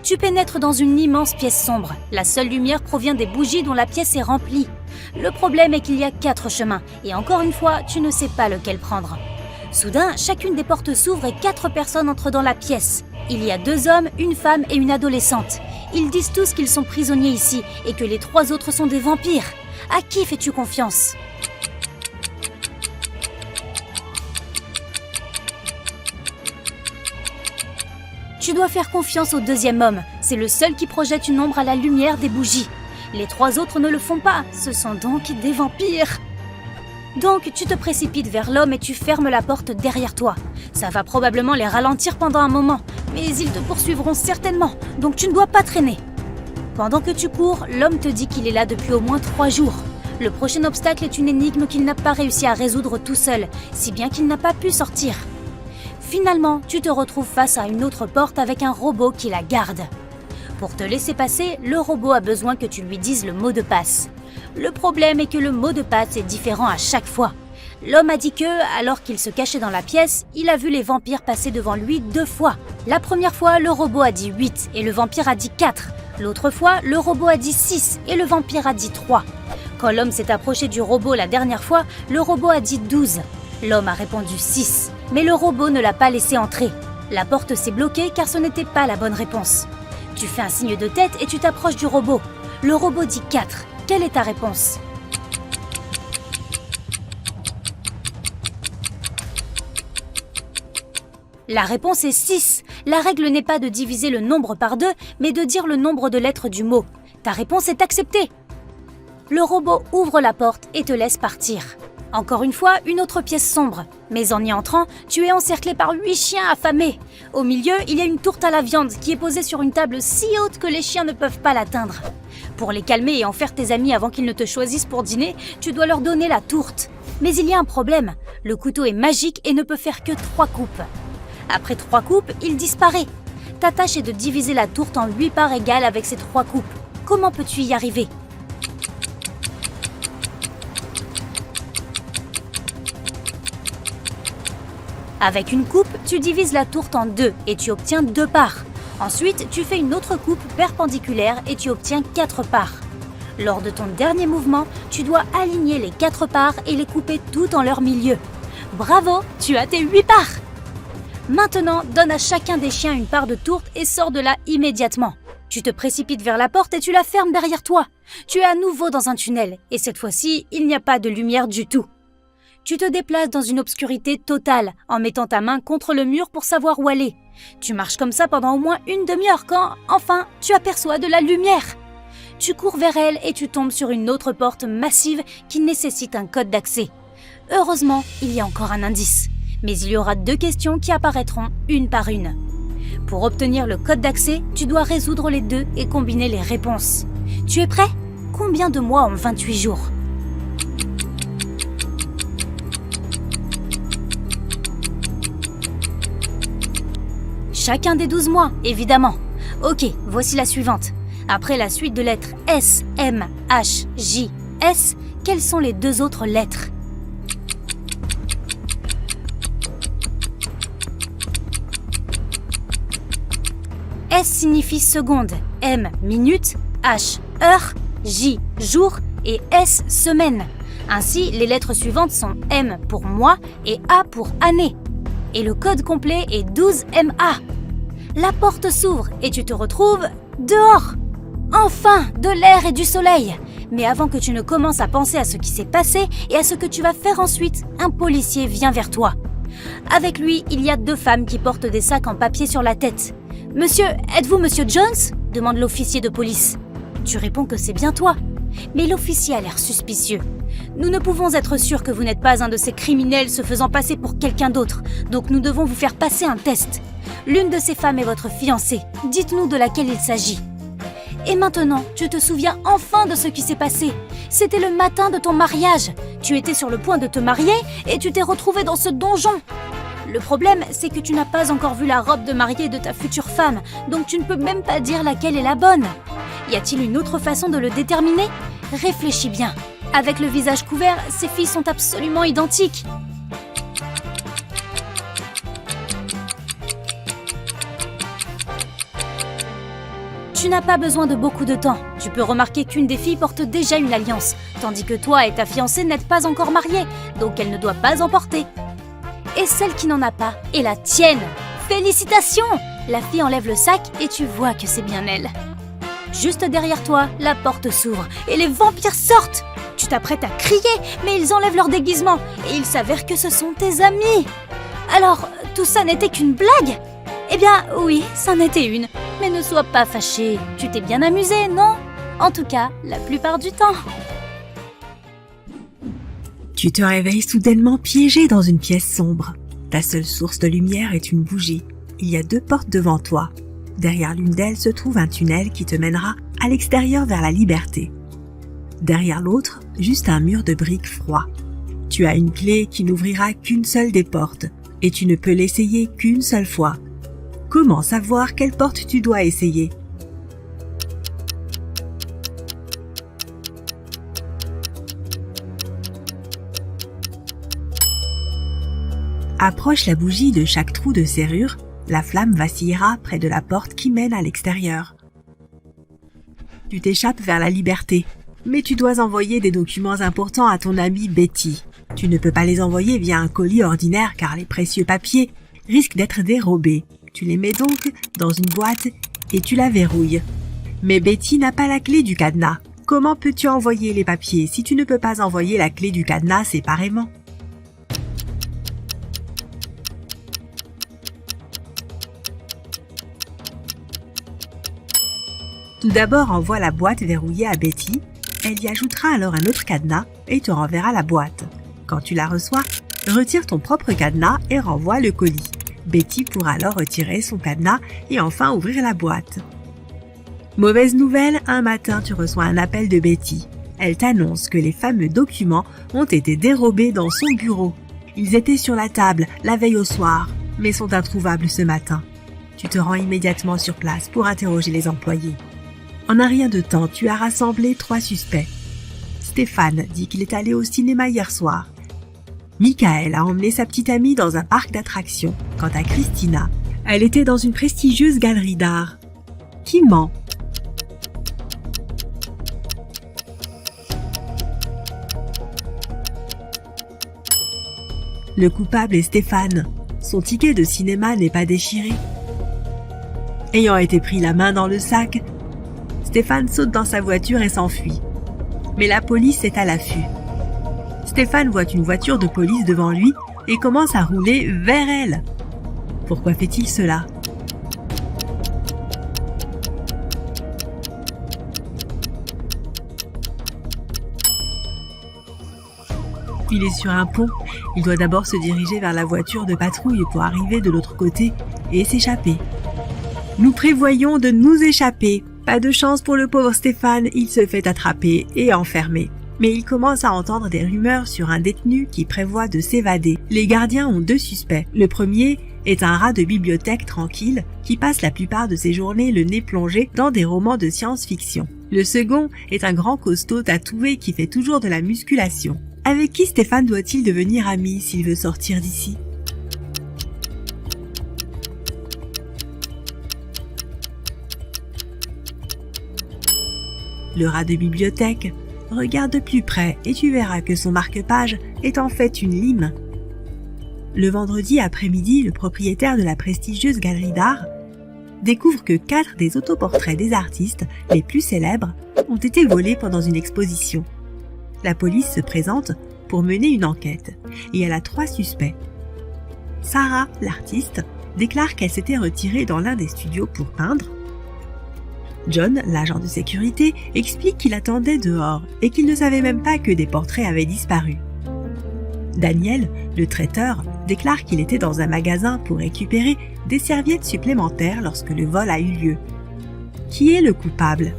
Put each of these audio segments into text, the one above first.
Tu pénètres dans une immense pièce sombre. La seule lumière provient des bougies dont la pièce est remplie. Le problème est qu'il y a 4 chemins, et encore une fois, tu ne sais pas lequel prendre. Soudain, chacune des portes s'ouvre et 4 personnes entrent dans la pièce. Il y a 2 hommes, une femme et une adolescente. Ils disent tous qu'ils sont prisonniers ici et que les 3 autres sont des vampires. À qui fais-tu confiance ? Tu dois faire confiance au 2e homme. C'est le seul qui projette une ombre à la lumière des bougies. Les 3 autres ne le font pas. Ce sont donc des vampires. Donc, tu te précipites vers l'homme et tu fermes la porte derrière toi. Ça va probablement les ralentir pendant un moment, mais ils te poursuivront certainement, donc tu ne dois pas traîner. Pendant que tu cours, l'homme te dit qu'il est là depuis au moins 3 jours. Le prochain obstacle est une énigme qu'il n'a pas réussi à résoudre tout seul, si bien qu'il n'a pas pu sortir. Finalement, tu te retrouves face à une autre porte avec un robot qui la garde. Pour te laisser passer, le robot a besoin que tu lui dises le mot de passe. Le problème est que le mot de passe est différent à chaque fois. L'homme a dit que, alors qu'il se cachait dans la pièce, il a vu les vampires passer devant lui 2 fois. La première fois, le robot a dit 8 et le vampire a dit 4. L'autre fois, le robot a dit 6 et le vampire a dit 3. Quand l'homme s'est approché du robot la dernière fois, le robot a dit 12. L'homme a répondu 6, mais le robot ne l'a pas laissé entrer. La porte s'est bloquée car ce n'était pas la bonne réponse. Tu fais un signe de tête et tu t'approches du robot. Le robot dit 4. Quelle est ta réponse ? La réponse est 6. La règle n'est pas de diviser le nombre par 2, mais de dire le nombre de lettres du mot. Ta réponse est acceptée. Le robot ouvre la porte et te laisse partir. Encore une fois, une autre pièce sombre. Mais en y entrant, tu es encerclé par 8 chiens affamés. Au milieu, il y a une tourte à la viande qui est posée sur une table si haute que les chiens ne peuvent pas l'atteindre. Pour les calmer et en faire tes amis avant qu'ils ne te choisissent pour dîner, tu dois leur donner la tourte. Mais il y a un problème. Le couteau est magique et ne peut faire que 3 coupes. Après 3 coupes, il disparaît. Ta tâche est de diviser la tourte en 8 parts égales avec ces 3 coupes. Comment peux-tu y arriver ? Avec une coupe, tu divises la tourte en 2 et tu obtiens 2 parts. Ensuite, tu fais une autre coupe perpendiculaire et tu obtiens 4 parts. Lors de ton dernier mouvement, tu dois aligner les 4 parts et les couper toutes en leur milieu. Bravo, tu as tes 8 parts! Maintenant, donne à chacun des chiens une part de tourte et sors de là immédiatement. Tu te précipites vers la porte et tu la fermes derrière toi. Tu es à nouveau dans un tunnel et cette fois-ci, il n'y a pas de lumière du tout. Tu te déplaces dans une obscurité totale en mettant ta main contre le mur pour savoir où aller. Tu marches comme ça pendant au moins une demi-heure quand, enfin, tu aperçois de la lumière. Tu cours vers elle et tu tombes sur une autre porte massive qui nécessite un code d'accès. Heureusement, il y a encore un indice. Mais il y aura 2 questions qui apparaîtront une par une. Pour obtenir le code d'accès, tu dois résoudre les 2 et combiner les réponses. Tu es prêt ? Combien de mois ont 28 jours ? Chacun des 12 mois, évidemment. Ok, voici la suivante. Après la suite de lettres S, M, H, J, S, quelles sont les 2 autres lettres ? S signifie seconde, M minute, H heure, J jour et S semaine. Ainsi, les lettres suivantes sont M pour mois et A pour année. Et le code complet est 12MA. La porte s'ouvre et tu te retrouves dehors. Enfin, de l'air et du soleil. Mais avant que tu ne commences à penser à ce qui s'est passé et à ce que tu vas faire ensuite, un policier vient vers toi. Avec lui, il y a 2 femmes qui portent des sacs en papier sur la tête. « Monsieur, êtes-vous Monsieur Jones ?» demande l'officier de police. Tu réponds que c'est bien toi. Mais l'officier a l'air suspicieux. « Nous ne pouvons être sûrs que vous n'êtes pas un de ces criminels se faisant passer pour quelqu'un d'autre, donc nous devons vous faire passer un test. L'une de ces femmes est votre fiancée. Dites-nous de laquelle il s'agit. » Et maintenant, tu te souviens enfin de ce qui s'est passé. C'était le matin de ton mariage. Tu étais sur le point de te marier et tu t'es retrouvé dans ce donjon. Le problème, c'est que tu n'as pas encore vu la robe de mariée de ta future femme, donc tu ne peux même pas dire laquelle est la bonne. Y a-t-il une autre façon de le déterminer ? Réfléchis bien. Avec le visage couvert, ces filles sont absolument identiques. Tu n'as pas besoin de beaucoup de temps. Tu peux remarquer qu'une des filles porte déjà une alliance, tandis que toi et ta fiancée n'êtes pas encore mariés, donc elle ne doit pas en porter. Et celle qui n'en a pas est la tienne. Félicitations! La fille enlève le sac et tu vois que c'est bien elle. Juste derrière toi, la porte s'ouvre et les vampires sortent. Tu t'apprêtes à crier, mais ils enlèvent leur déguisement et il s'avère que ce sont tes amis. Alors, tout ça n'était qu'une blague? Eh bien, oui, c'en était une. Mais ne sois pas fâché, tu t'es bien amusé, non? En tout cas, la plupart du temps. Tu te réveilles soudainement piégé dans une pièce sombre. Ta seule source de lumière est une bougie. Il y a 2 portes devant toi. Derrière l'une d'elles se trouve un tunnel qui te mènera à l'extérieur vers la liberté. Derrière l'autre, juste un mur de briques froid. Tu as une clé qui n'ouvrira qu'une seule des portes, et tu ne peux l'essayer qu'une seule fois. Comment savoir quelle porte tu dois essayer? Approche la bougie de chaque trou de serrure, la flamme vacillera près de la porte qui mène à l'extérieur. Tu t'échappes vers la liberté, mais tu dois envoyer des documents importants à ton amie Betty. Tu ne peux pas les envoyer via un colis ordinaire car les précieux papiers risquent d'être dérobés. Tu les mets donc dans une boîte et tu la verrouilles. Mais Betty n'a pas la clé du cadenas. Comment peux-tu envoyer les papiers si tu ne peux pas envoyer la clé du cadenas séparément? Tout d'abord, envoie la boîte verrouillée à Betty. Elle y ajoutera alors un autre cadenas et te renverra la boîte. Quand tu la reçois, retire ton propre cadenas et renvoie le colis. Betty pourra alors retirer son cadenas et enfin ouvrir la boîte. Mauvaise nouvelle, un matin tu reçois un appel de Betty. Elle t'annonce que les fameux documents ont été dérobés dans son bureau. Ils étaient sur la table la veille au soir, mais sont introuvables ce matin. Tu te rends immédiatement sur place pour interroger les employés. En un rien de temps, tu as rassemblé 3 suspects. Stéphane dit qu'il est allé au cinéma hier soir. Michael a emmené sa petite amie dans un parc d'attractions. Quant à Christina, elle était dans une prestigieuse galerie d'art. Qui ment? Le coupable est Stéphane. Son ticket de cinéma n'est pas déchiré. Ayant été pris la main dans le sac, Stéphane saute dans sa voiture et s'enfuit. Mais la police est à l'affût. Stéphane voit une voiture de police devant lui et commence à rouler vers elle. Pourquoi fait-il cela? Il est sur un pont. Il doit d'abord se diriger vers la voiture de patrouille pour arriver de l'autre côté et s'échapper. Nous prévoyons de nous échapper. Pas de chance pour le pauvre Stéphane, il se fait attraper et enfermer. Mais il commence à entendre des rumeurs sur un détenu qui prévoit de s'évader. Les gardiens ont 2 suspects. Le premier est un rat de bibliothèque tranquille qui passe la plupart de ses journées le nez plongé dans des romans de science-fiction. Le second est un grand costaud tatoué qui fait toujours de la musculation. Avec qui Stéphane doit-il devenir ami s'il veut sortir d'ici? Le rat de bibliothèque, regarde de plus près et tu verras que son marque-page est en fait une lime. Le vendredi après-midi, le propriétaire de la prestigieuse galerie d'art découvre que 4 des autoportraits des artistes les plus célèbres ont été volés pendant une exposition. La police se présente pour mener une enquête et elle a 3 suspects. Sarah, l'artiste, déclare qu'elle s'était retirée dans l'un des studios pour peindre. John, l'agent de sécurité, explique qu'il attendait dehors et qu'il ne savait même pas que des portraits avaient disparu. Daniel, le traiteur, déclare qu'il était dans un magasin pour récupérer des serviettes supplémentaires lorsque le vol a eu lieu. Qui est le coupable?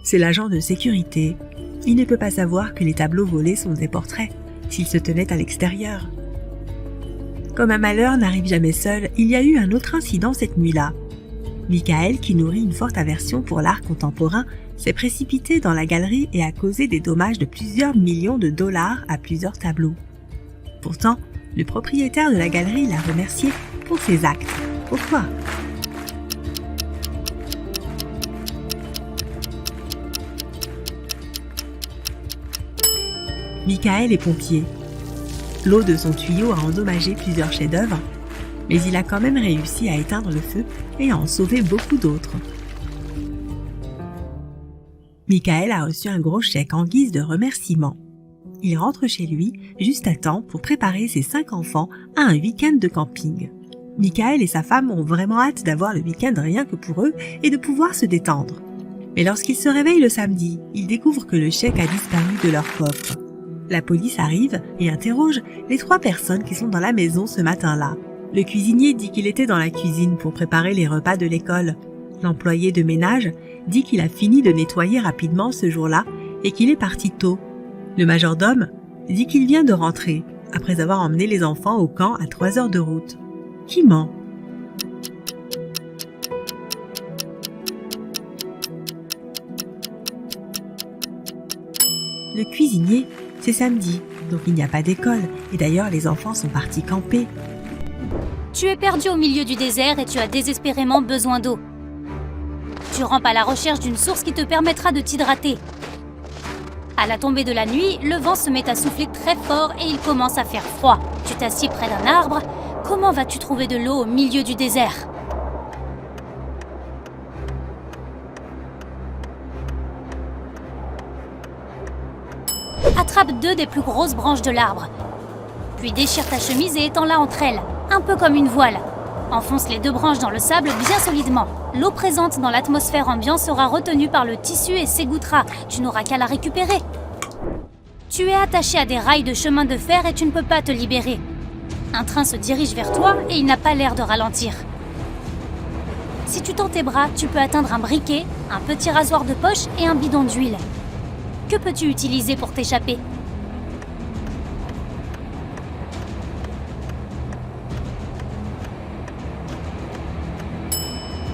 C'est l'agent de sécurité. Il ne peut pas savoir que les tableaux volés sont des portraits, s'ils se tenaient à l'extérieur. Comme un malheur n'arrive jamais seul, il y a eu un autre incident cette nuit-là. Michael, qui nourrit une forte aversion pour l'art contemporain, s'est précipité dans la galerie et a causé des dommages de plusieurs millions de dollars à plusieurs tableaux. Pourtant, le propriétaire de la galerie l'a remercié pour ses actes. Pourquoi ? Michael est pompier. L'eau de son tuyau a endommagé plusieurs chefs-d'œuvre, mais il a quand même réussi à éteindre le feu et à en sauver beaucoup d'autres. Michael a reçu un gros chèque en guise de remerciement. Il rentre chez lui juste à temps pour préparer ses 5 enfants à un week-end de camping. Michael et sa femme ont vraiment hâte d'avoir le week-end rien que pour eux et de pouvoir se détendre. Mais lorsqu'ils se réveillent le samedi, ils découvrent que le chèque a disparu de leur coffre. La police arrive et interroge les 3 personnes qui sont dans la maison ce matin-là. Le cuisinier dit qu'il était dans la cuisine pour préparer les repas de l'école. L'employé de ménage dit qu'il a fini de nettoyer rapidement ce jour-là et qu'il est parti tôt. Le majordome dit qu'il vient de rentrer, après avoir emmené les enfants au camp à 3 heures de route. Qui ment ? Le cuisinier, c'est samedi, donc il n'y a pas d'école, et d'ailleurs les enfants sont partis camper. Tu es perdu au milieu du désert et tu as désespérément besoin d'eau. Tu rampes à la recherche d'une source qui te permettra de t'hydrater. À la tombée de la nuit, le vent se met à souffler très fort et il commence à faire froid. Tu t'assieds près d'un arbre. Comment vas-tu trouver de l'eau au milieu du désert ? Attrape 2 des plus grosses branches de l'arbre. Puis déchire ta chemise et étends-la entre elles, un peu comme une voile. Enfonce les 2 branches dans le sable bien solidement. L'eau présente dans l'atmosphère ambiante sera retenue par le tissu et s'égouttera. Tu n'auras qu'à la récupérer. Tu es attaché à des rails de chemin de fer et tu ne peux pas te libérer. Un train se dirige vers toi et il n'a pas l'air de ralentir. Si tu tends tes bras, tu peux atteindre un briquet, un petit rasoir de poche et un bidon d'huile. Que peux-tu utiliser pour t'échapper ?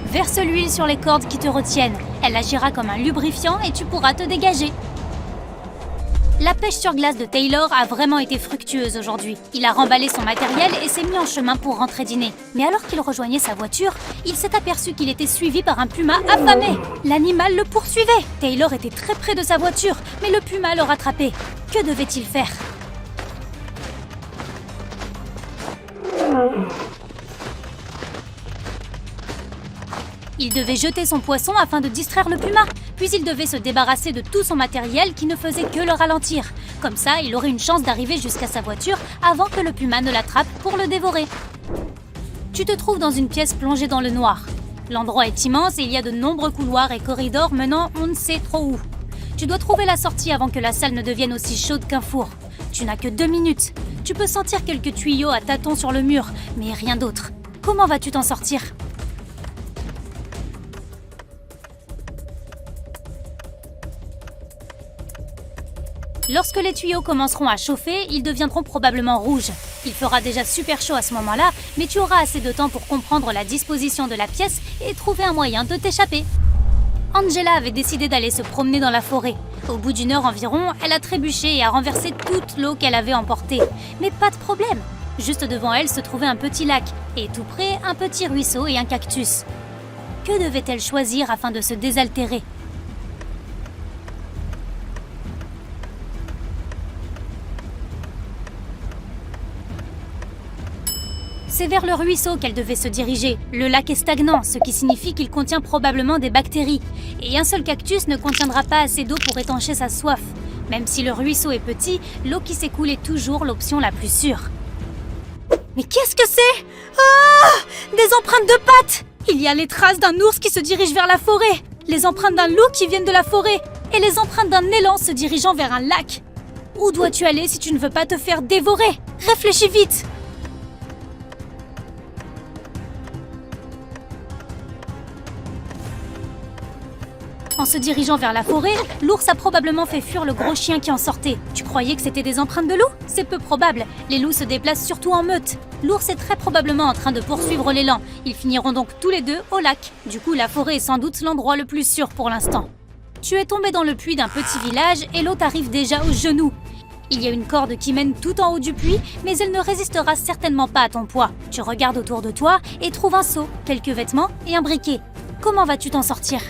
Verse l'huile sur les cordes qui te retiennent. Elle agira comme un lubrifiant et tu pourras te dégager. La pêche sur glace de Taylor a vraiment été fructueuse aujourd'hui. Il a remballé son matériel et s'est mis en chemin pour rentrer dîner. Mais alors qu'il rejoignait sa voiture, il s'est aperçu qu'il était suivi par un puma affamé. L'animal le poursuivait. Taylor était très près de sa voiture, mais le puma le rattrapait. Que devait-il faire ? Il devait jeter son poisson afin de distraire le puma, puis il devait se débarrasser de tout son matériel qui ne faisait que le ralentir. Comme ça, il aurait une chance d'arriver jusqu'à sa voiture avant que le puma ne l'attrape pour le dévorer. Tu te trouves dans une pièce plongée dans le noir. L'endroit est immense et il y a de nombreux couloirs et corridors menant on ne sait trop où. Tu dois trouver la sortie avant que la salle ne devienne aussi chaude qu'un four. Tu n'as que 2 minutes. Tu peux sentir quelques tuyaux à tâtons sur le mur, mais rien d'autre. Comment vas-tu t'en sortir ? Lorsque les tuyaux commenceront à chauffer, ils deviendront probablement rouges. Il fera déjà super chaud à ce moment-là, mais tu auras assez de temps pour comprendre la disposition de la pièce et trouver un moyen de t'échapper. Angela avait décidé d'aller se promener dans la forêt. Au bout d'1 heure environ, elle a trébuché et a renversé toute l'eau qu'elle avait emportée. Mais pas de problème. Juste devant elle se trouvait un petit lac, et tout près, un petit ruisseau et un cactus. Que devait-elle choisir afin de se désaltérer ? C'est vers le ruisseau qu'elle devait se diriger. Le lac est stagnant, ce qui signifie qu'il contient probablement des bactéries. Et un seul cactus ne contiendra pas assez d'eau pour étancher sa soif. Même si le ruisseau est petit, l'eau qui s'écoule est toujours l'option la plus sûre. Mais qu'est-ce que c'est ? Ah ! Des empreintes de pattes ! Il y a les traces d'un ours qui se dirige vers la forêt, les empreintes d'un loup qui viennent de la forêt, et les empreintes d'un élan se dirigeant vers un lac. Où dois-tu aller si tu ne veux pas te faire dévorer ? Réfléchis vite ! En se dirigeant vers la forêt, l'ours a probablement fait fuir le gros chien qui en sortait. Tu croyais que c'était des empreintes de loup ? C'est peu probable. Les loups se déplacent surtout en meute. L'ours est très probablement en train de poursuivre l'élan. Ils finiront donc tous les 2 au lac. Du coup, la forêt est sans doute l'endroit le plus sûr pour l'instant. Tu es tombé dans le puits d'un petit village et l'eau t'arrive déjà aux genoux. Il y a une corde qui mène tout en haut du puits, mais elle ne résistera certainement pas à ton poids. Tu regardes autour de toi et trouves un seau, quelques vêtements et un briquet. Comment vas-tu t'en sortir ?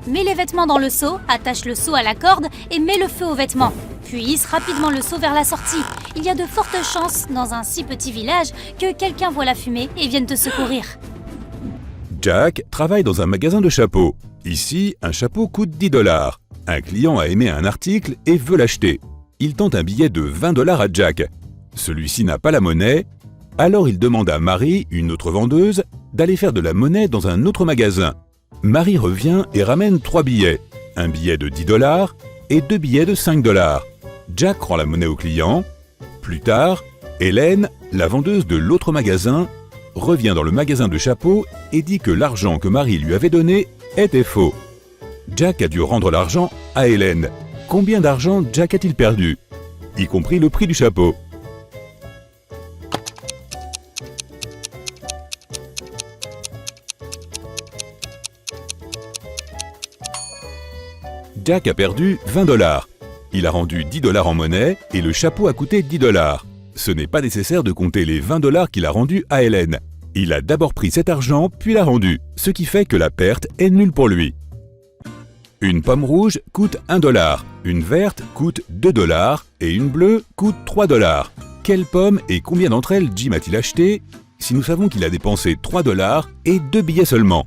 Mets les vêtements dans le seau, attache le seau à la corde et mets le feu aux vêtements. Puis hisse rapidement le seau vers la sortie. Il y a de fortes chances, dans un si petit village, que quelqu'un voit la fumée et vienne te secourir. Jack travaille dans un magasin de chapeaux. Ici, un chapeau coûte 10 $. Un client a aimé un article et veut l'acheter. Il tente un billet de 20 $ à Jack. Celui-ci n'a pas la monnaie, alors il demande à Marie, une autre vendeuse, d'aller faire de la monnaie dans un autre magasin. Marie revient et ramène 3 billets, un billet de 10 $ et 2 billets de 5 $. Jack rend la monnaie au client. Plus tard, Hélène, la vendeuse de l'autre magasin, revient dans le magasin de chapeaux et dit que l'argent que Marie lui avait donné était faux. Jack a dû rendre l'argent à Hélène. Combien d'argent Jack a-t-il perdu, y compris le prix du chapeau? Jack a perdu 20 $. Il a rendu 10 $ en monnaie et le chapeau a coûté 10 $. Ce n'est pas nécessaire de compter les 20 $ qu'il a rendus à Hélène. Il a d'abord pris cet argent puis l'a rendu, ce qui fait que la perte est nulle pour lui. Une pomme rouge coûte 1 $, une verte coûte 2 $ et une bleue coûte 3 $. Quelle pomme et combien d'entre elles Jim a-t-il acheté si nous savons qu'il a dépensé 3 $ et 2 billets seulement?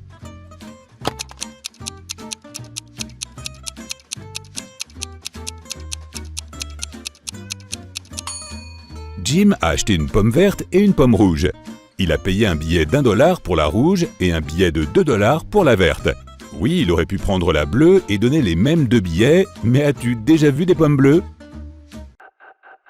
Jim a acheté une pomme verte et une pomme rouge. Il a payé un billet d'1 $ pour la rouge et un billet de 2 $ pour la verte. Oui, il aurait pu prendre la bleue et donner les mêmes 2 billets, mais as-tu déjà vu des pommes bleues?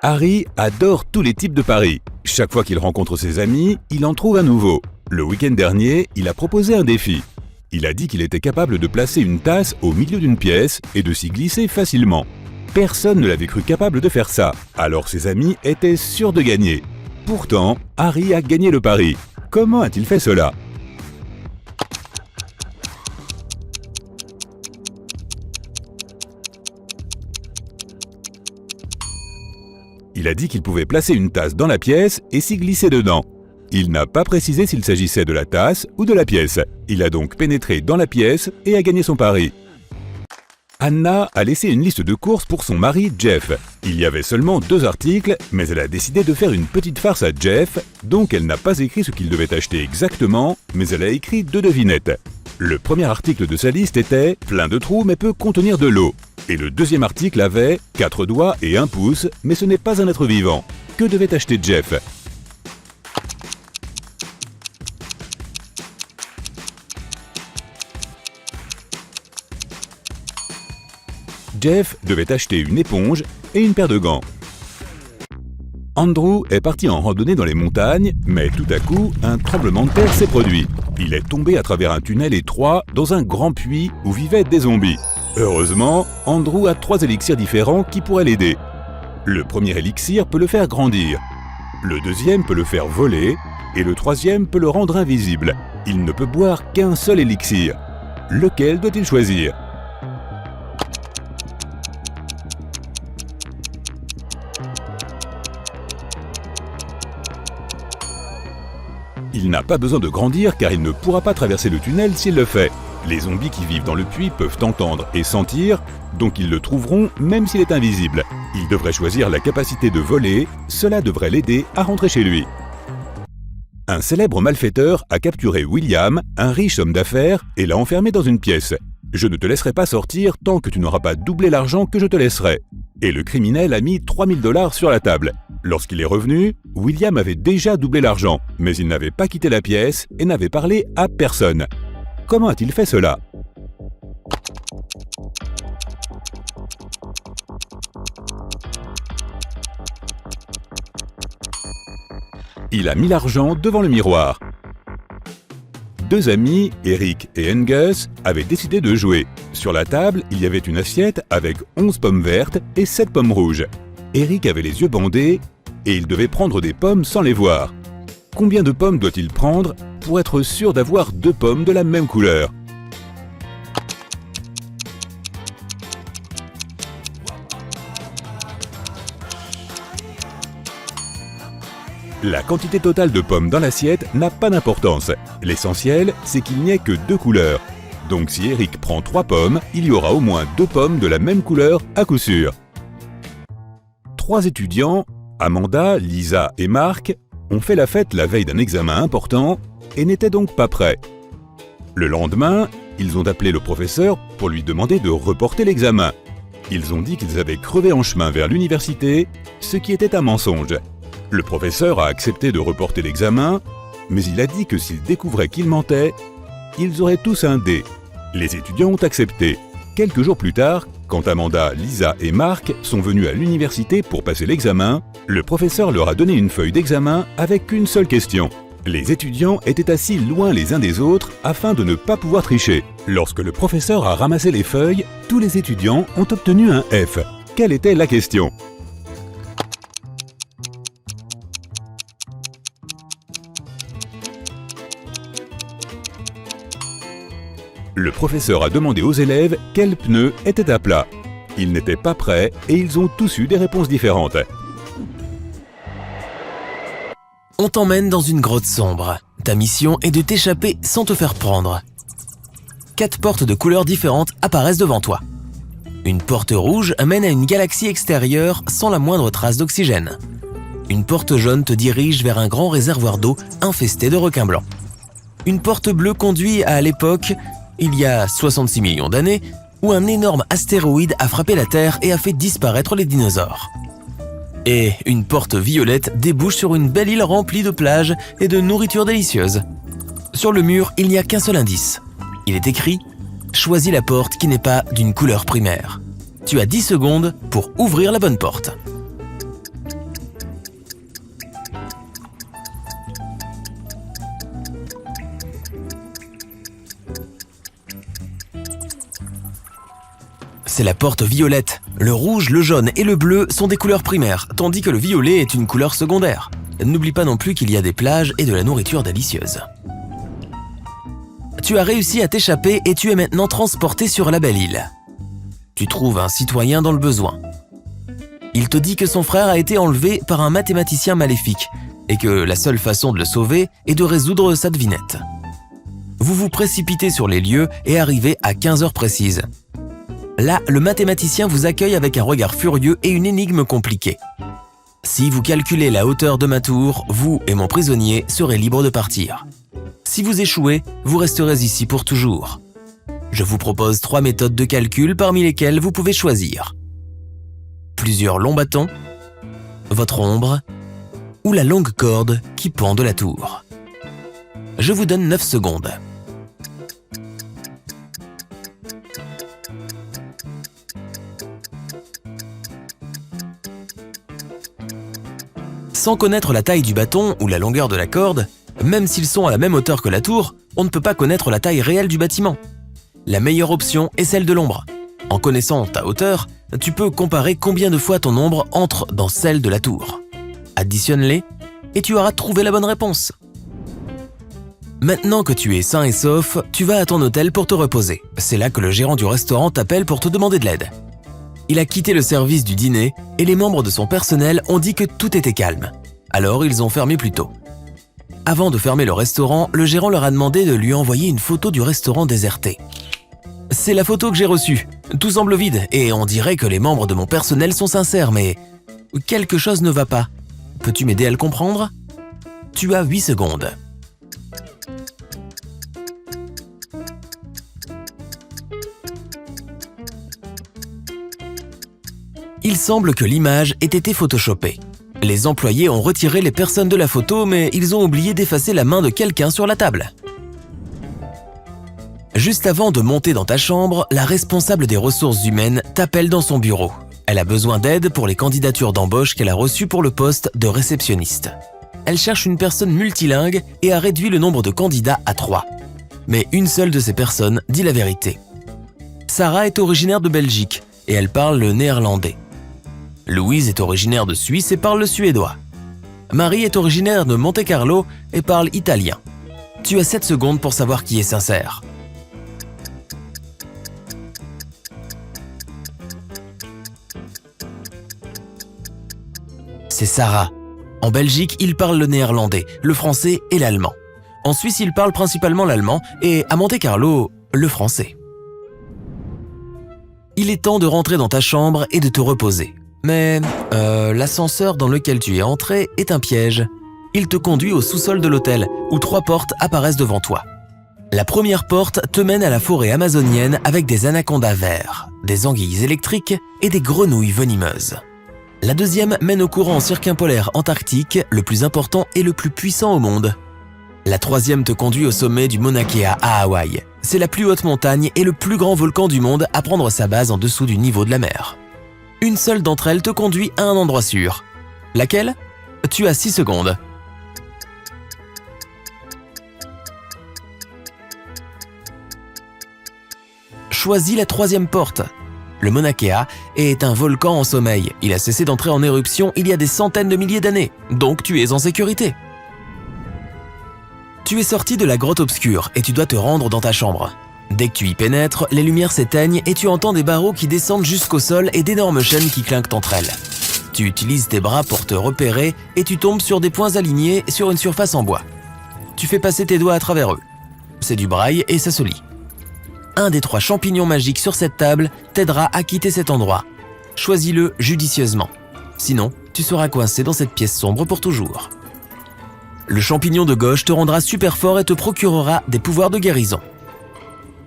Harry adore tous les types de paris. Chaque fois qu'il rencontre ses amis, il en trouve un nouveau. Le week-end dernier, il a proposé un défi. Il a dit qu'il était capable de placer une tasse au milieu d'une pièce et de s'y glisser facilement. Personne ne l'avait cru capable de faire ça, alors ses amis étaient sûrs de gagner. Pourtant, Harry a gagné le pari. Comment a-t-il fait cela? Il a dit qu'il pouvait placer une tasse dans la pièce et s'y glisser dedans. Il n'a pas précisé s'il s'agissait de la tasse ou de la pièce. Il a donc pénétré dans la pièce et a gagné son pari. Anna a laissé une liste de courses pour son mari Jeff. Il y avait seulement 2 articles, mais elle a décidé de faire une petite farce à Jeff, donc elle n'a pas écrit ce qu'il devait acheter exactement, mais elle a écrit 2 devinettes. Le premier article de sa liste était « plein de trous mais peut contenir de l'eau ». Et le deuxième article avait « 4 doigts et 1 pouce, mais ce n'est pas un être vivant ». Que devait acheter Jeff? Jeff devait acheter une éponge et une paire de gants. Andrew est parti en randonnée dans les montagnes, mais tout à coup, un tremblement de terre s'est produit. Il est tombé à travers un tunnel étroit dans un grand puits où vivaient des zombies. Heureusement, Andrew a 3 élixirs différents qui pourraient l'aider. Le premier élixir peut le faire grandir, le deuxième peut le faire voler, et le troisième peut le rendre invisible. Il ne peut boire qu'un seul élixir. Lequel doit-il choisir? Il n'a pas besoin de grandir car il ne pourra pas traverser le tunnel s'il le fait. Les zombies qui vivent dans le puits peuvent entendre et sentir, donc ils le trouveront même s'il est invisible. Il devrait choisir la capacité de voler, cela devrait l'aider à rentrer chez lui. Un célèbre malfaiteur a capturé William, un riche homme d'affaires, et l'a enfermé dans une pièce. Je ne te laisserai pas sortir tant que tu n'auras pas doublé l'argent que je te laisserai. Et le criminel a mis 3 000 $ sur la table. Lorsqu'il est revenu, William avait déjà doublé l'argent, mais il n'avait pas quitté la pièce et n'avait parlé à personne. Comment a-t-il fait cela? Il a mis l'argent devant le miroir. 2 amis, Eric et Angus, avaient décidé de jouer. Sur la table, il y avait une assiette avec 11 pommes vertes et 7 pommes rouges. Eric avait les yeux bandés et il devait prendre des pommes sans les voir. Combien de pommes doit-il prendre pour être sûr d'avoir 2 pommes de la même couleur. La quantité totale de pommes dans l'assiette n'a pas d'importance. L'essentiel, c'est qu'il n'y ait que 2 couleurs. Donc si Eric prend 3 pommes, il y aura au moins 2 pommes de la même couleur à coup sûr. 3 étudiants, Amanda, Lisa et Marc, ont fait la fête la veille d'un examen important et n'étaient donc pas prêts. Le lendemain, ils ont appelé le professeur pour lui demander de reporter l'examen. Ils ont dit qu'ils avaient crevé en chemin vers l'université, ce qui était un mensonge. Le professeur a accepté de reporter l'examen, mais il a dit que s'ils découvraient qu'ils mentaient, ils auraient tous un D. Les étudiants ont accepté. Quelques jours plus tard, quand Amanda, Lisa et Marc sont venus à l'université pour passer l'examen, le professeur leur a donné une feuille d'examen avec une seule question. Les étudiants étaient assis loin les uns des autres afin de ne pas pouvoir tricher. Lorsque le professeur a ramassé les feuilles, tous les étudiants ont obtenu un F. Quelle était la question ? Le professeur a demandé aux élèves quels pneus étaient à plat. Ils n'étaient pas prêts et ils ont tous eu des réponses différentes. On t'emmène dans une grotte sombre. Ta mission est de t'échapper sans te faire prendre. 4 portes de couleurs différentes apparaissent devant toi. Une porte rouge mène à une galaxie extérieure sans la moindre trace d'oxygène. Une porte jaune te dirige vers un grand réservoir d'eau infesté de requins blancs. Une porte bleue conduit à l'époque, il y a 66 millions d'années, où un énorme astéroïde a frappé la Terre et a fait disparaître les dinosaures. Et une porte violette débouche sur une belle île remplie de plages et de nourriture délicieuse. Sur le mur, il n'y a qu'un seul indice. Il est écrit « Choisis la porte qui n'est pas d'une couleur primaire ». Tu as 10 secondes pour ouvrir la bonne porte. C'est la porte violette. Le rouge, le jaune et le bleu sont des couleurs primaires, tandis que le violet est une couleur secondaire. N'oublie pas non plus qu'il y a des plages et de la nourriture délicieuse. Tu as réussi à t'échapper et tu es maintenant transporté sur la belle île. Tu trouves un citoyen dans le besoin. Il te dit que son frère a été enlevé par un mathématicien maléfique et que la seule façon de le sauver est de résoudre sa devinette. Vous vous précipitez sur les lieux et arrivez à 15 heures précises. Là, le mathématicien vous accueille avec un regard furieux et une énigme compliquée. Si vous calculez la hauteur de ma tour, vous et mon prisonnier serez libres de partir. Si vous échouez, vous resterez ici pour toujours. Je vous propose 3 méthodes de calcul parmi lesquelles vous pouvez choisir. Plusieurs longs bâtons, votre ombre ou la longue corde qui pend de la tour. Je vous donne 9 secondes. Sans connaître la taille du bâton ou la longueur de la corde, même s'ils sont à la même hauteur que la tour, on ne peut pas connaître la taille réelle du bâtiment. La meilleure option est celle de l'ombre. En connaissant ta hauteur, tu peux comparer combien de fois ton ombre entre dans celle de la tour. Additionne-les et tu auras trouvé la bonne réponse. Maintenant que tu es sain et sauf, tu vas à ton hôtel pour te reposer. C'est là que le gérant du restaurant t'appelle pour te demander de l'aide. Il a quitté le service du dîner et les membres de son personnel ont dit que tout était calme. Alors ils ont fermé plus tôt. Avant de fermer le restaurant, le gérant leur a demandé de lui envoyer une photo du restaurant déserté. C'est la photo que j'ai reçue. Tout semble vide et on dirait que les membres de mon personnel sont sincères, mais quelque chose ne va pas. Peux-tu m'aider à le comprendre ? Tu as 8 secondes. Il semble que l'image ait été photoshopée. Les employés ont retiré les personnes de la photo, mais ils ont oublié d'effacer la main de quelqu'un sur la table. Juste avant de monter dans ta chambre, la responsable des ressources humaines t'appelle dans son bureau. Elle a besoin d'aide pour les candidatures d'embauche qu'elle a reçues pour le poste de réceptionniste. Elle cherche une personne multilingue et a réduit le nombre de candidats à 3. Mais une seule de ces personnes dit la vérité. Sarah est originaire de Belgique et elle parle le néerlandais. Louise est originaire de Suisse et parle le suédois. Marie est originaire de Monte-Carlo et parle italien. Tu as 7 secondes pour savoir qui est sincère. C'est Sarah. En Belgique, ils parlent le néerlandais, le français et l'allemand. En Suisse, ils parlent principalement l'allemand et à Monte-Carlo, le français. Il est temps de rentrer dans ta chambre et de te reposer. Mais l'ascenseur dans lequel tu es entré est un piège. Il te conduit au sous-sol de l'hôtel, où 3 portes apparaissent devant toi. La première porte te mène à la forêt amazonienne avec des anacondas verts, des anguilles électriques et des grenouilles venimeuses. La deuxième mène au courant circumpolaire antarctique, le plus important et le plus puissant au monde. La troisième te conduit au sommet du Mauna Kea à Hawaï. C'est la plus haute montagne et le plus grand volcan du monde à prendre sa base en dessous du niveau de la mer. Une seule d'entre elles te conduit à un endroit sûr. Laquelle ? Tu as 6 secondes. Choisis la troisième porte. Le Mauna Kea est un volcan en sommeil. Il a cessé d'entrer en éruption il y a des centaines de milliers d'années, donc tu es en sécurité. Tu es sorti de la grotte obscure et tu dois te rendre dans ta chambre. Dès que tu y pénètres, les lumières s'éteignent et tu entends des barreaux qui descendent jusqu'au sol et d'énormes chaînes qui clinquent entre elles. Tu utilises tes bras pour te repérer et tu tombes sur des points alignés sur une surface en bois. Tu fais passer tes doigts à travers eux. C'est du braille et ça se lit. Un des 3 champignons magiques sur cette table t'aidera à quitter cet endroit. Choisis-le judicieusement. Sinon, tu seras coincé dans cette pièce sombre pour toujours. Le champignon de gauche te rendra super fort et te procurera des pouvoirs de guérison.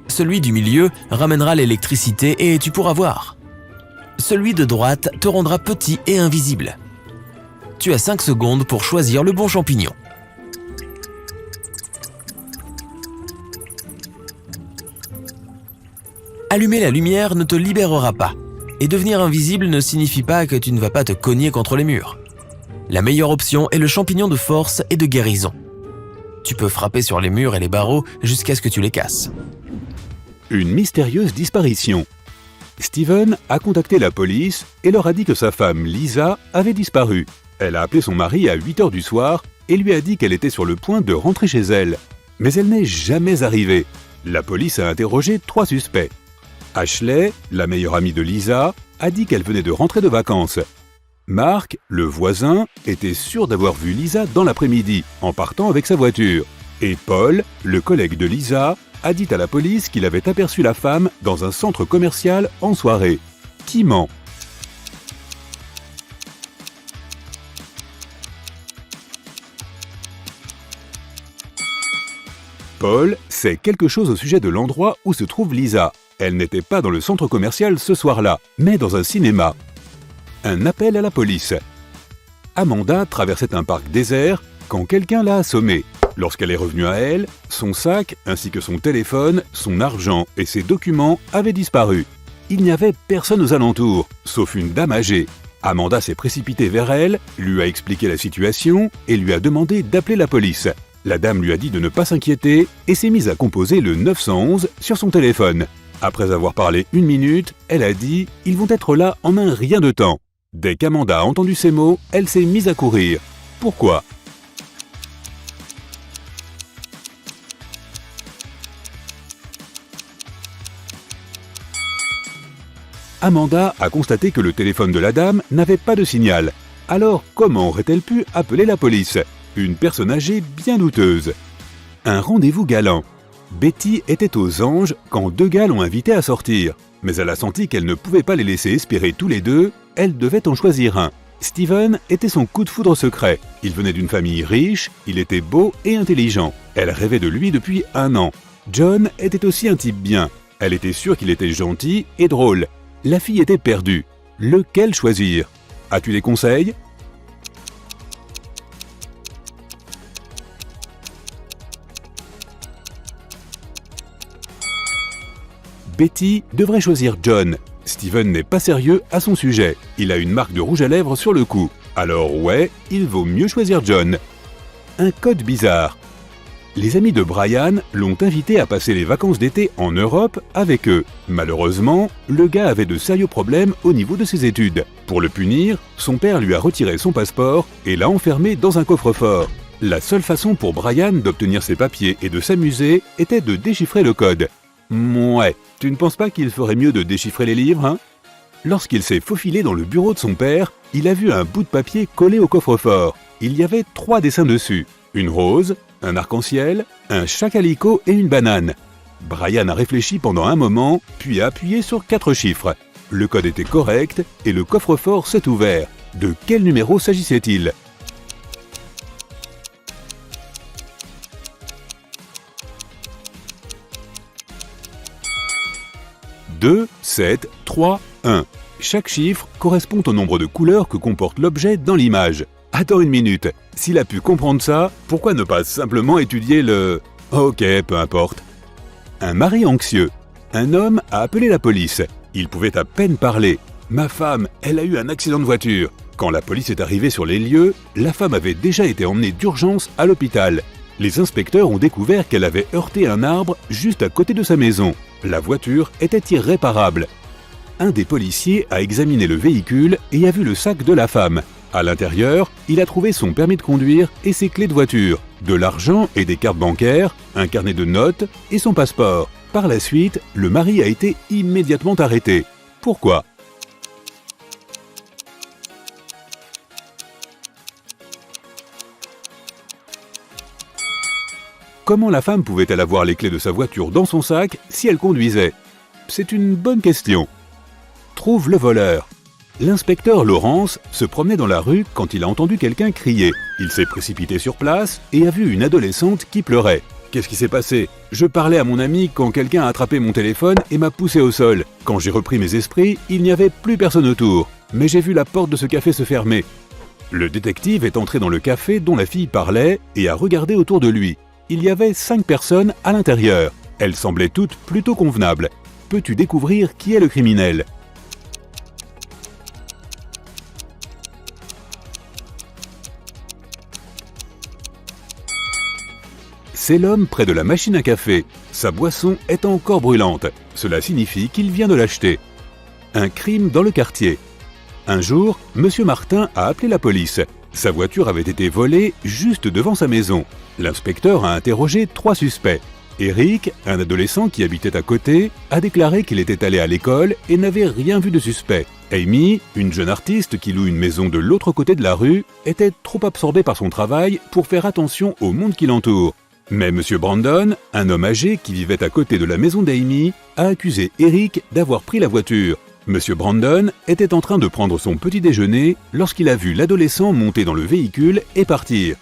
Celui du milieu ramènera l'électricité et tu pourras voir. Celui de droite te rendra petit et invisible. Tu as 5 secondes pour choisir le bon champignon. Allumer la lumière ne te libérera pas, et devenir invisible ne signifie pas que tu ne vas pas te cogner contre les murs. La meilleure option est le champignon de force et de guérison. Tu peux frapper sur les murs et les barreaux jusqu'à ce que tu les casses. Une mystérieuse disparition. Steven a contacté la police et leur a dit que sa femme Lisa avait disparu. Elle a appelé son mari à 8h du soir et lui a dit qu'elle était sur le point de rentrer chez elle. Mais elle n'est jamais arrivée. La police a interrogé 3 suspects. Ashley, la meilleure amie de Lisa, a dit qu'elle venait de rentrer de vacances. Mark, le voisin, était sûr d'avoir vu Lisa dans l'après-midi, en partant avec sa voiture. Et Paul, le collègue de Lisa, a dit à la police qu'il avait aperçu la femme dans un centre commercial en soirée. Qui ment ? Paul sait quelque chose au sujet de l'endroit où se trouve Lisa. Elle n'était pas dans le centre commercial ce soir-là, mais dans un cinéma. Un appel à la police. Amanda traversait un parc désert quand quelqu'un l'a assommée. Lorsqu'elle est revenue à elle, son sac, ainsi que son téléphone, son argent et ses documents avaient disparu. Il n'y avait personne aux alentours, sauf une dame âgée. Amanda s'est précipitée vers elle, lui a expliqué la situation et lui a demandé d'appeler la police. La dame lui a dit de ne pas s'inquiéter et s'est mise à composer le 911 sur son téléphone. Après avoir parlé 1 minute, elle a dit « Ils vont être là en un rien de temps ». Dès qu'Amanda a entendu ces mots, elle s'est mise à courir. Pourquoi ? Amanda a constaté que le téléphone de la dame n'avait pas de signal. Alors comment aurait-elle pu appeler la police ? Une personne âgée bien douteuse. Un rendez-vous galant. Betty était aux anges quand 2 gars l'ont invitée à sortir. Mais elle a senti qu'elle ne pouvait pas les laisser espérer tous les 2, elle devait en choisir un. Steven était son coup de foudre secret. Il venait d'une famille riche, il était beau et intelligent. Elle rêvait de lui depuis 1 an. John était aussi un type bien. Elle était sûre qu'il était gentil et drôle. La fille était perdue. Lequel choisir ? As-tu des conseils ? Betty devrait choisir John. Steven n'est pas sérieux à son sujet. Il a une marque de rouge à lèvres sur le cou. Alors ouais, il vaut mieux choisir John. Un code bizarre. Les amis de Brian l'ont invité à passer les vacances d'été en Europe avec eux. Malheureusement, le gars avait de sérieux problèmes au niveau de ses études. Pour le punir, son père lui a retiré son passeport et l'a enfermé dans un coffre-fort. La seule façon pour Brian d'obtenir ses papiers et de s'amuser était de déchiffrer le code. Ouais, tu ne penses pas qu'il ferait mieux de déchiffrer les livres, hein? Lorsqu'il s'est faufilé dans le bureau de son père, il a vu un bout de papier collé au coffre-fort. Il y avait 3 dessins dessus. Une rose, un arc-en-ciel, un chat calicot et une banane. Brian a réfléchi pendant un moment, puis a appuyé sur 4 chiffres. Le code était correct et le coffre-fort s'est ouvert. De quel numéro s'agissait-il? 2, 7, 3, 1. Chaque chiffre correspond au nombre de couleurs que comporte l'objet dans l'image. Attends une minute, s'il a pu comprendre ça, pourquoi ne pas simplement étudier le... Ok, peu importe. Un mari anxieux. Un homme a appelé la police. Il pouvait à peine parler. Ma femme, elle a eu un accident de voiture. Quand la police est arrivée sur les lieux, la femme avait déjà été emmenée d'urgence à l'hôpital. Les inspecteurs ont découvert qu'elle avait heurté un arbre juste à côté de sa maison. La voiture était irréparable. Un des policiers a examiné le véhicule et a vu le sac de la femme. À l'intérieur, il a trouvé son permis de conduire et ses clés de voiture, de l'argent et des cartes bancaires, un carnet de notes et son passeport. Par la suite, le mari a été immédiatement arrêté. Pourquoi ? Comment la femme pouvait-elle avoir les clés de sa voiture dans son sac si elle conduisait? C'est une bonne question. Trouve le voleur. L'inspecteur Laurence se promenait dans la rue quand il a entendu quelqu'un crier. Il s'est précipité sur place et a vu une adolescente qui pleurait. Qu'est-ce qui s'est passé? Je parlais à mon ami quand quelqu'un a attrapé mon téléphone et m'a poussé au sol. Quand j'ai repris mes esprits, il n'y avait plus personne autour. Mais j'ai vu la porte de ce café se fermer. Le détective est entré dans le café dont la fille parlait et a regardé autour de lui. Il y avait 5 personnes à l'intérieur. Elles semblaient toutes plutôt convenables. Peux-tu découvrir qui est le criminel? C'est l'homme près de la machine à café. Sa boisson est encore brûlante. Cela signifie qu'il vient de l'acheter. Un crime dans le quartier. Un jour, M. Martin a appelé la police. Sa voiture avait été volée juste devant sa maison. L'inspecteur a interrogé 3 suspects. Eric, un adolescent qui habitait à côté, a déclaré qu'il était allé à l'école et n'avait rien vu de suspect. Amy, une jeune artiste qui loue une maison de l'autre côté de la rue, était trop absorbée par son travail pour faire attention au monde qui l'entoure. Mais M. Brandon, un homme âgé qui vivait à côté de la maison d'Amy, a accusé Eric d'avoir pris la voiture. M. Brandon était en train de prendre son petit déjeuner lorsqu'il a vu l'adolescent monter dans le véhicule et partir.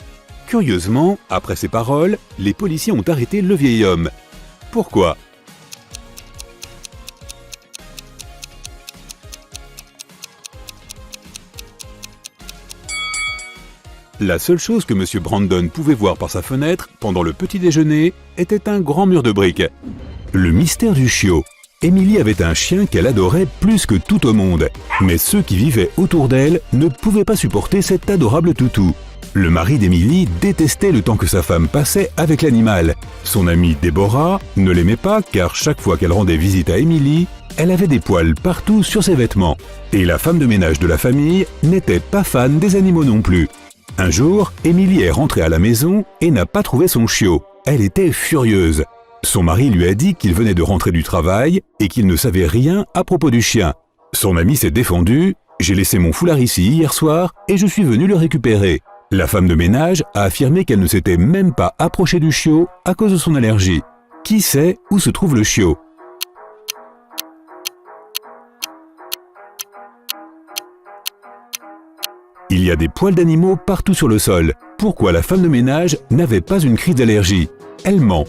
Curieusement, après ces paroles, les policiers ont arrêté le vieil homme. Pourquoi ? La seule chose que M. Brandon pouvait voir par sa fenêtre pendant le petit déjeuner était un grand mur de briques. Le mystère du chiot. Emily avait un chien qu'elle adorait plus que tout au monde, mais ceux qui vivaient autour d'elle ne pouvaient pas supporter cet adorable toutou. Le mari d'Emily détestait le temps que sa femme passait avec l'animal. Son amie Déborah ne l'aimait pas car chaque fois qu'elle rendait visite à Emily, elle avait des poils partout sur ses vêtements. Et la femme de ménage de la famille n'était pas fan des animaux non plus. Un jour, Emily est rentrée à la maison et n'a pas trouvé son chiot. Elle était furieuse. Son mari lui a dit qu'il venait de rentrer du travail et qu'il ne savait rien à propos du chien. Son ami s'est défendu « J'ai laissé mon foulard ici hier soir et je suis venu le récupérer ». La femme de ménage a affirmé qu'elle ne s'était même pas approchée du chiot à cause de son allergie. Qui sait où se trouve le chiot ? Il y a des poils d'animaux partout sur le sol. Pourquoi la femme de ménage n'avait pas une crise d'allergie? Elle ment.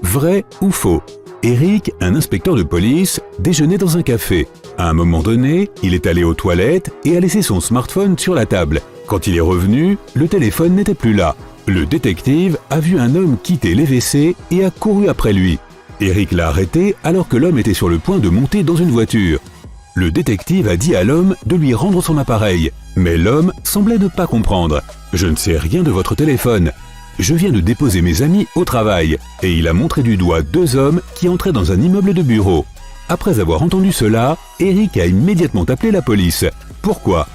Vrai ou faux? Eric, un inspecteur de police, déjeunait dans un café. À un moment donné, il est allé aux toilettes et a laissé son smartphone sur la table. Quand il est revenu, le téléphone n'était plus là. Le détective a vu un homme quitter les WC et a couru après lui. Eric l'a arrêté alors que l'homme était sur le point de monter dans une voiture. Le détective a dit à l'homme de lui rendre son appareil, mais l'homme semblait ne pas comprendre. « Je ne sais rien de votre téléphone. Je viens de déposer mes amis au travail. » Et il a montré du doigt 2 hommes qui entraient dans un immeuble de bureau. Après avoir entendu cela, Eric a immédiatement appelé la police. Pourquoi ?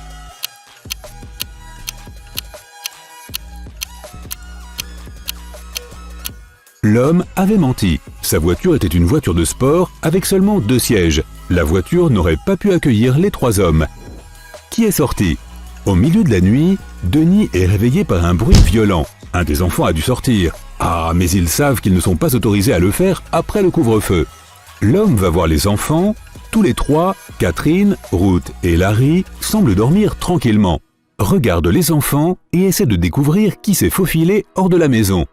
L'homme avait menti. Sa voiture était une voiture de sport avec seulement 2 sièges. La voiture n'aurait pas pu accueillir les 3 hommes. Qui est sorti? Au milieu de la nuit, Denis est réveillé par un bruit violent. Un des enfants a dû sortir. Ah, mais ils savent qu'ils ne sont pas autorisés à le faire après le couvre-feu. L'homme va voir les enfants. Tous les 3, Catherine, Ruth et Larry, semblent dormir tranquillement. Regarde les enfants et essaie de découvrir qui s'est faufilé hors de la maison.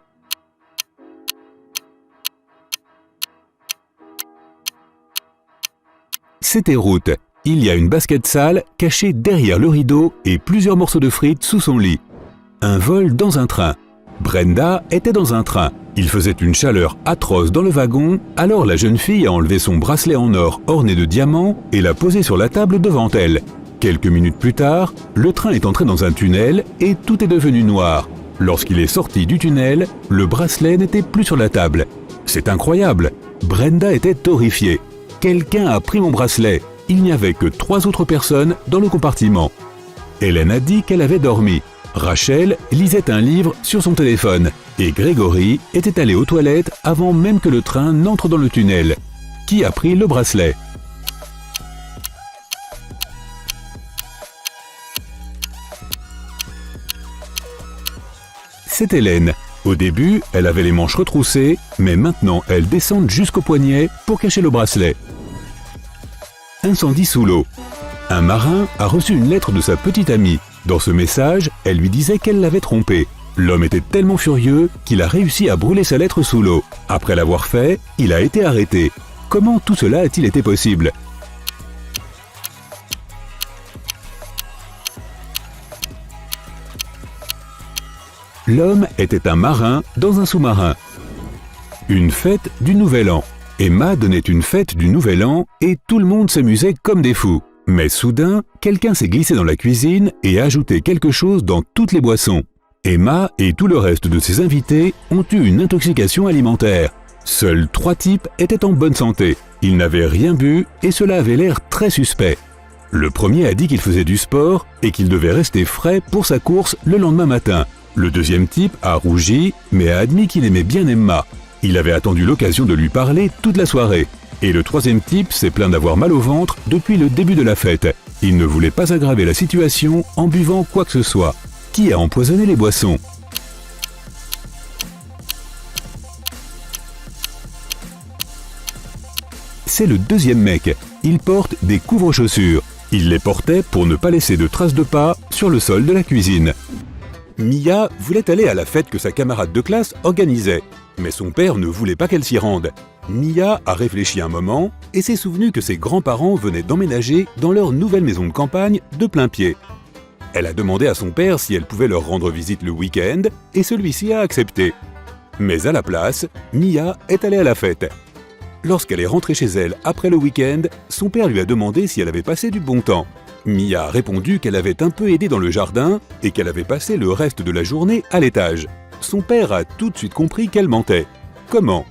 C'était Ruth. Il y a une basket sale cachée derrière le rideau et plusieurs morceaux de frites sous son lit. Un vol dans un train. Brenda était dans un train. Il faisait une chaleur atroce dans le wagon, alors la jeune fille a enlevé son bracelet en or orné de diamants et l'a posé sur la table devant elle. Quelques minutes plus tard, le train est entré dans un tunnel et tout est devenu noir. Lorsqu'il est sorti du tunnel, le bracelet n'était plus sur la table. C'est incroyable. Brenda était horrifiée. Quelqu'un a pris mon bracelet. Il n'y avait que 3 autres personnes dans le compartiment. Hélène a dit qu'elle avait dormi. Rachel lisait un livre sur son téléphone. Et Grégory était allé aux toilettes avant même que le train n'entre dans le tunnel. Qui a pris le bracelet? C'est Hélène. Au début, elle avait les manches retroussées, mais maintenant elles descendent jusqu'au poignet pour cacher le bracelet. Incendie sous l'eau. Un marin a reçu une lettre de sa petite amie. Dans ce message, elle lui disait qu'elle l'avait trompé. L'homme était tellement furieux qu'il a réussi à brûler sa lettre sous l'eau. Après l'avoir fait, il a été arrêté. Comment tout cela a-t-il été possible? L'homme était un marin dans un sous-marin. Une fête du Nouvel An. Emma donnait une fête du Nouvel An et tout le monde s'amusait comme des fous. Mais soudain, quelqu'un s'est glissé dans la cuisine et a ajouté quelque chose dans toutes les boissons. Emma et tout le reste de ses invités ont eu une intoxication alimentaire. Seuls 3 types étaient en bonne santé. Ils n'avaient rien bu et cela avait l'air très suspect. Le premier a dit qu'il faisait du sport et qu'il devait rester frais pour sa course le lendemain matin. Le deuxième type a rougi, mais a admis qu'il aimait bien Emma. Il avait attendu l'occasion de lui parler toute la soirée. Et le troisième type s'est plaint d'avoir mal au ventre depuis le début de la fête. Il ne voulait pas aggraver la situation en buvant quoi que ce soit. Qui a empoisonné les boissons? C'est le deuxième mec. Il porte des couvre-chaussures. Il les portait pour ne pas laisser de traces de pas sur le sol de la cuisine. Mia voulait aller à la fête que sa camarade de classe organisait, mais son père ne voulait pas qu'elle s'y rende. Mia a réfléchi un moment et s'est souvenu que ses grands-parents venaient d'emménager dans leur nouvelle maison de campagne de plain-pied. Elle a demandé à son père si elle pouvait leur rendre visite le week-end et celui-ci a accepté. Mais à la place, Mia est allée à la fête. Lorsqu'elle est rentrée chez elle après le week-end, son père lui a demandé si elle avait passé du bon temps. Mia a répondu qu'elle avait un peu aidé dans le jardin et qu'elle avait passé le reste de la journée à l'étage. Son père a tout de suite compris qu'elle mentait. Comment?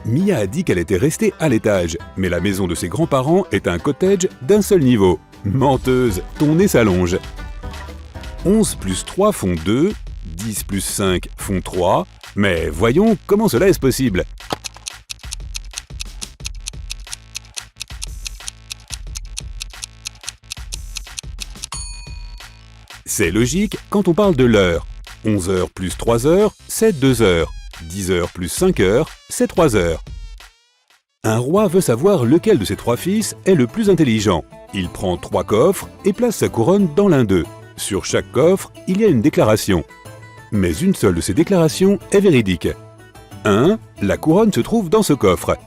Mia a dit qu'elle était restée à l'étage, mais la maison de ses grands-parents est un cottage d'un seul niveau. Menteuse, ton nez s'allonge. 11 plus 3 font 2, 10 plus 5 font 3, mais voyons comment cela est possible. C'est logique quand on parle de l'heure. 11 heures plus 3 heures, c'est 2 heures. 10 heures plus 5 heures, c'est 3 heures. Un roi veut savoir lequel de ses 3 fils est le plus intelligent. Il prend 3 coffres et place sa couronne dans l'un d'eux. Sur chaque coffre, il y a une déclaration. Mais une seule de ces déclarations est véridique. 1. La couronne se trouve dans ce coffre.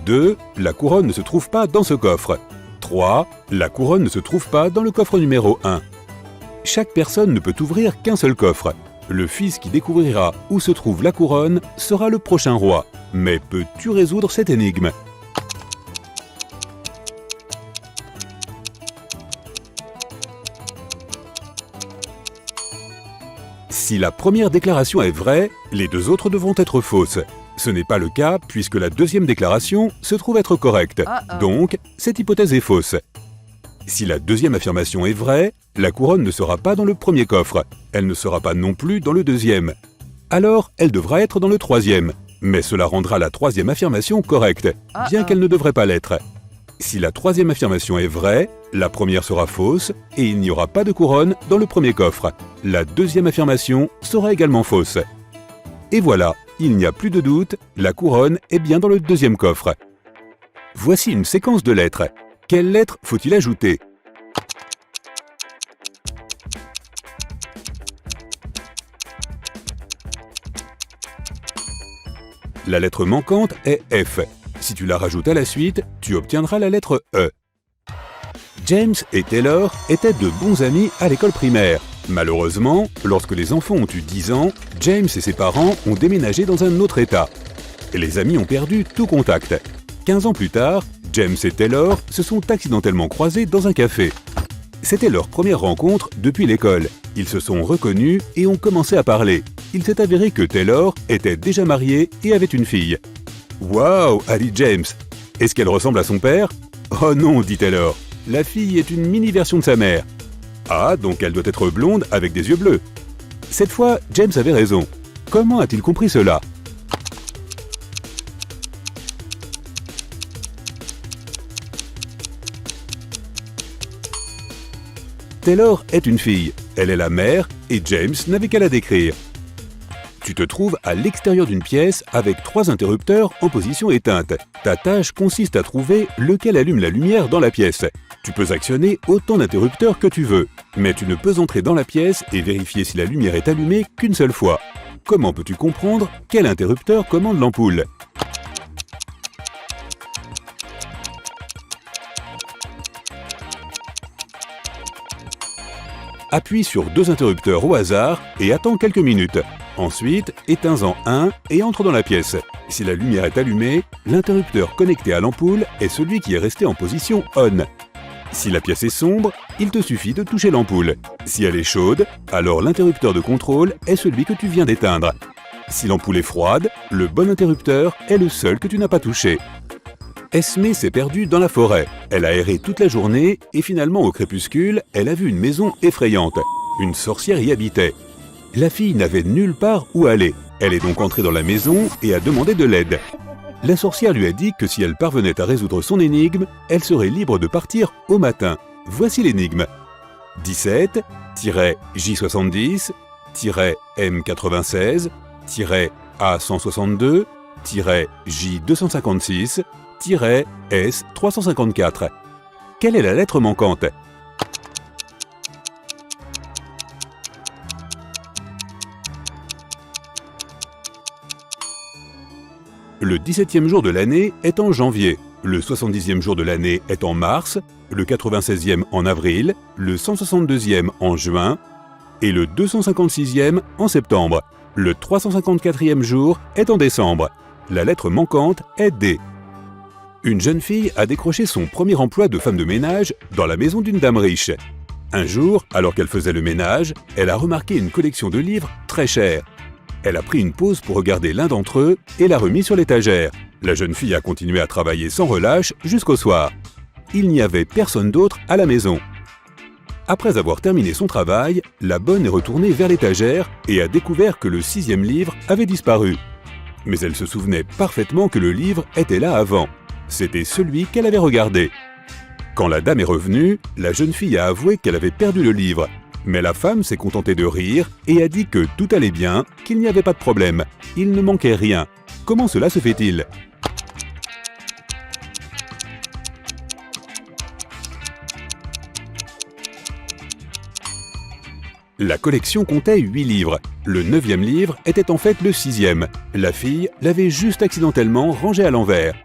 2. La couronne ne se trouve pas dans ce coffre. 3. La couronne ne se trouve pas dans le coffre numéro 1. Chaque personne ne peut ouvrir qu'un seul coffre. Le fils qui découvrira où se trouve la couronne sera le prochain roi. Mais peux-tu résoudre cette énigme? Si la première déclaration est vraie, les 2 autres devront être fausses. Ce n'est pas le cas puisque la deuxième déclaration se trouve être correcte. Donc, cette hypothèse est fausse. Si la deuxième affirmation est vraie, la couronne ne sera pas dans le premier coffre. Elle ne sera pas non plus dans le deuxième. Alors, elle devra être dans le troisième. Mais cela rendra la troisième affirmation correcte, bien qu'elle ne devrait pas l'être. Si la troisième affirmation est vraie, la première sera fausse et il n'y aura pas de couronne dans le premier coffre. La deuxième affirmation sera également fausse. Et voilà, il n'y a plus de doute, la couronne est bien dans le deuxième coffre. Voici une séquence de lettres. Quelles lettres faut-il ajouter? La lettre manquante est F. Si tu la rajoutes à la suite, tu obtiendras la lettre E. James et Taylor étaient de bons amis à l'école primaire. Malheureusement, lorsque les enfants ont eu 10 ans, James et ses parents ont déménagé dans un autre état. Et les amis ont perdu tout contact. 15 ans plus tard, James et Taylor se sont accidentellement croisés dans un café. C'était leur première rencontre depuis l'école. Ils se sont reconnus et ont commencé à parler. Il s'est avéré que Taylor était déjà marié et avait une fille. « Waouh !» a dit James. « Est-ce qu'elle ressemble à son père ?»« Oh non !» dit Taylor. « La fille est une mini-version de sa mère. »« Ah, donc elle doit être blonde avec des yeux bleus. » Cette fois, James avait raison. Comment a-t-il compris cela ? Taylor est une fille, elle est la mère et James n'avait qu'à la décrire. Tu te trouves à l'extérieur d'une pièce avec 3 interrupteurs en position éteinte. Ta tâche consiste à trouver lequel allume la lumière dans la pièce. Tu peux actionner autant d'interrupteurs que tu veux, mais tu ne peux entrer dans la pièce et vérifier si la lumière est allumée qu'une seule fois. Comment peux-tu comprendre quel interrupteur commande l'ampoule ? Appuie sur 2 interrupteurs au hasard et attends quelques minutes. Ensuite, éteins-en un et entre dans la pièce. Si la lumière est allumée, l'interrupteur connecté à l'ampoule est celui qui est resté en position on. Si la pièce est sombre, il te suffit de toucher l'ampoule. Si elle est chaude, alors l'interrupteur de contrôle est celui que tu viens d'éteindre. Si l'ampoule est froide, le bon interrupteur est le seul que tu n'as pas touché. Esmé s'est perdue dans la forêt. Elle a erré toute la journée et finalement au crépuscule, elle a vu une maison effrayante. Une sorcière y habitait. La fille n'avait nulle part où aller. Elle est donc entrée dans la maison et a demandé de l'aide. La sorcière lui a dit que si elle parvenait à résoudre son énigme, elle serait libre de partir au matin. Voici l'énigme. 17-J70-M82-J256-S354. Quelle est la lettre manquante ? Le 17e jour de l'année est en janvier, le 70e jour de l'année est en mars, le 96e en avril, le 162e en juin et le 256e en septembre. Le 354e jour est en décembre. La lettre manquante est D. Une jeune fille a décroché son premier emploi de femme de ménage dans la maison d'une dame riche. Un jour, alors qu'elle faisait le ménage, elle a remarqué une collection de livres très chers. Elle a pris une pause pour regarder l'un d'entre eux et l'a remis sur l'étagère. La jeune fille a continué à travailler sans relâche jusqu'au soir. Il n'y avait personne d'autre à la maison. Après avoir terminé son travail, la bonne est retournée vers l'étagère et a découvert que le 6e livre avait disparu. Mais elle se souvenait parfaitement que le livre était là avant. C'était celui qu'elle avait regardé. Quand la dame est revenue, la jeune fille a avoué qu'elle avait perdu le livre. Mais la femme s'est contentée de rire et a dit que tout allait bien, qu'il n'y avait pas de problème. Il ne manquait rien. Comment cela se fait-il ? La collection comptait 8 livres. Le 9e livre était en fait le 6e. La fille l'avait juste accidentellement rangé à l'envers.